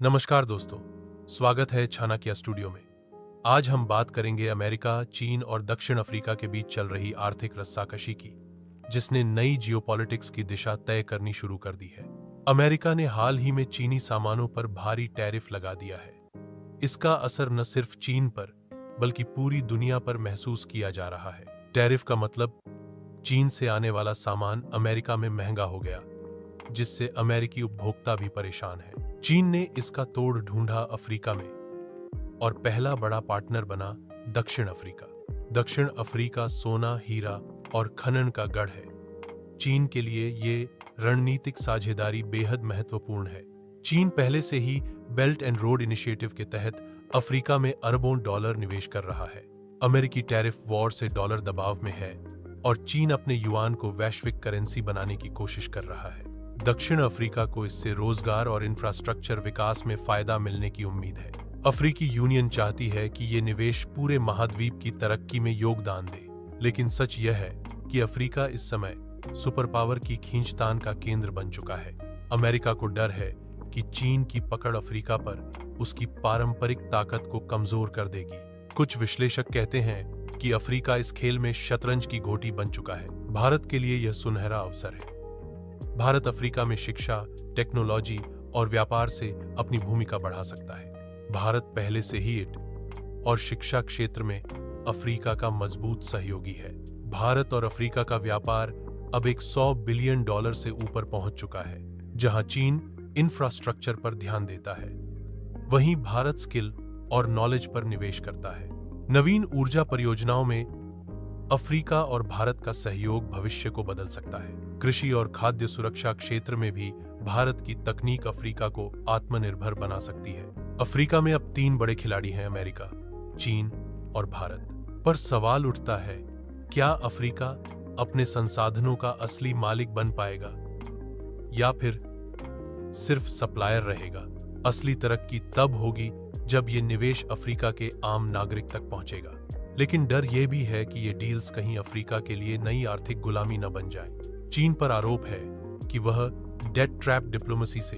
नमस्कार दोस्तों, स्वागत है चाणक्य स्टूडियो में। आज हम बात करेंगे अमेरिका, चीन और दक्षिण अफ्रीका के बीच चल रही आर्थिक रस्साकशी की, जिसने नई जियोपॉलिटिक्स की दिशा तय करनी शुरू कर दी है। अमेरिका ने हाल ही में चीनी सामानों पर भारी टैरिफ लगा दिया है। इसका असर न सिर्फ चीन पर, बल्कि पूरी दुनिया पर महसूस किया जा रहा है। टैरिफ का मतलब चीन से आने वाला सामान अमेरिका में महंगा हो गया, जिससे अमेरिकी उपभोक्ता भी परेशान है। चीन ने इसका तोड़ ढूंढा अफ्रीका में और पहला बड़ा पार्टनर बना दक्षिण अफ्रीका। दक्षिण अफ्रीका सोना, हीरा और खनन का गढ़ है। चीन के लिए ये रणनीतिक साझेदारी बेहद महत्वपूर्ण है। चीन पहले से ही बेल्ट एंड रोड इनिशिएटिव के तहत अफ्रीका में अरबों डॉलर निवेश कर रहा है। अमेरिकी टैरिफ वॉर से डॉलर दबाव में है और चीन अपने युआन को वैश्विक करेंसी बनाने की कोशिश कर रहा है। दक्षिण अफ्रीका को इससे रोजगार और इंफ्रास्ट्रक्चर विकास में फायदा मिलने की उम्मीद है। अफ्रीकी यूनियन चाहती है कि ये निवेश पूरे महाद्वीप की तरक्की में योगदान दे, लेकिन सच यह है कि अफ्रीका इस समय सुपर पावर की खींचतान का केंद्र बन चुका है। अमेरिका को डर है कि चीन की पकड़ अफ्रीका पर उसकी पारंपरिक ताकत को कमजोर कर देगी। कुछ विश्लेषक कहते हैं कि अफ्रीका इस खेल में शतरंज की घोटी बन चुका है। भारत के लिए यह सुनहरा अवसर है। भारत अफ्रीका में शिक्षा, टेक्नोलॉजी और व्यापार से अपनी भूमिका बढ़ा सकता है। भारत पहले से ही ईट और शिक्षा क्षेत्र में अफ्रीका का मजबूत सहयोगी है। भारत और अफ्रीका का व्यापार अब एक $100 बिलियन से ऊपर पहुंच चुका है, जहां चीन इंफ्रास्ट्रक्चर पर ध्यान देता है, वहीं भारत स्किल और नॉलेज पर निवेश करता है। नवीन ऊर्जा परियोजनाओं में अफ्रीका और भारत का सहयोग भविष्य को बदल सकता है। कृषि और खाद्य सुरक्षा क्षेत्र में भी भारत की तकनीक अफ्रीका को आत्मनिर्भर बना सकती है। अफ्रीका में अब 3 बड़े खिलाड़ी हैं, अमेरिका, चीन और भारत। पर सवाल उठता है, क्या अफ्रीका अपने संसाधनों का असली मालिक बन पाएगा या फिर सिर्फ सप्लायर रहेगा? असली तरक्की तब होगी जब ये निवेश अफ्रीका के आम नागरिक तक पहुंचेगा। लेकिन डर यह भी है कि ये डील्स कहीं अफ्रीका के लिए नई आर्थिक गुलामी न बन जाए। चीन पर आरोप है कि वह डेट ट्रैप डिप्लोमेसी से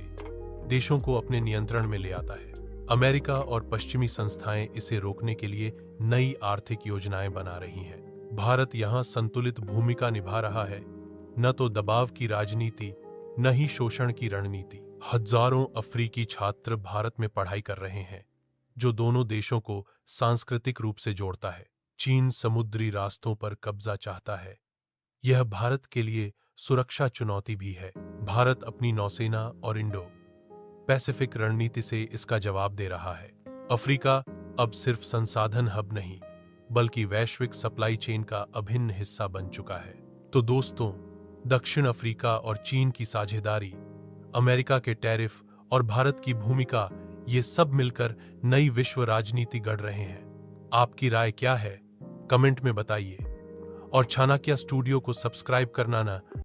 देशों को अपने नियंत्रण में ले आता है। अमेरिका और पश्चिमी संस्थाएं इसे रोकने के लिए नई आर्थिक योजनाएं बना रही हैं। भारत यहां संतुलित भूमिका निभा रहा है, न तो दबाव की राजनीति, न ही शोषण की रणनीति। हजारों अफ्रीकी छात्र भारत में पढ़ाई कर रहे हैं, जो दोनों देशों को सांस्कृतिक रूप से जोड़ता है। चीन समुद्री रास्तों पर कब्जा चाहता है। यह भारत के लिए सुरक्षा चुनौती भी है। भारत अपनी नौसेना और इंडो पैसिफिक रणनीति से इसका जवाब दे रहा है। अफ्रीका अब सिर्फ संसाधन हब नहीं, बल्कि वैश्विक सप्लाई चेन का अभिन्न हिस्सा बन चुका है। तो दोस्तों, दक्षिण अफ्रीका और चीन की साझेदारी, अमेरिका के टैरिफ और भारत की भूमिका, ये सब मिलकर नई विश्व राजनीति गढ़ रहे हैं। आपकी राय क्या है? कमेंट में बताइए और चाणक्य स्टूडियो को सब्सक्राइब करना ना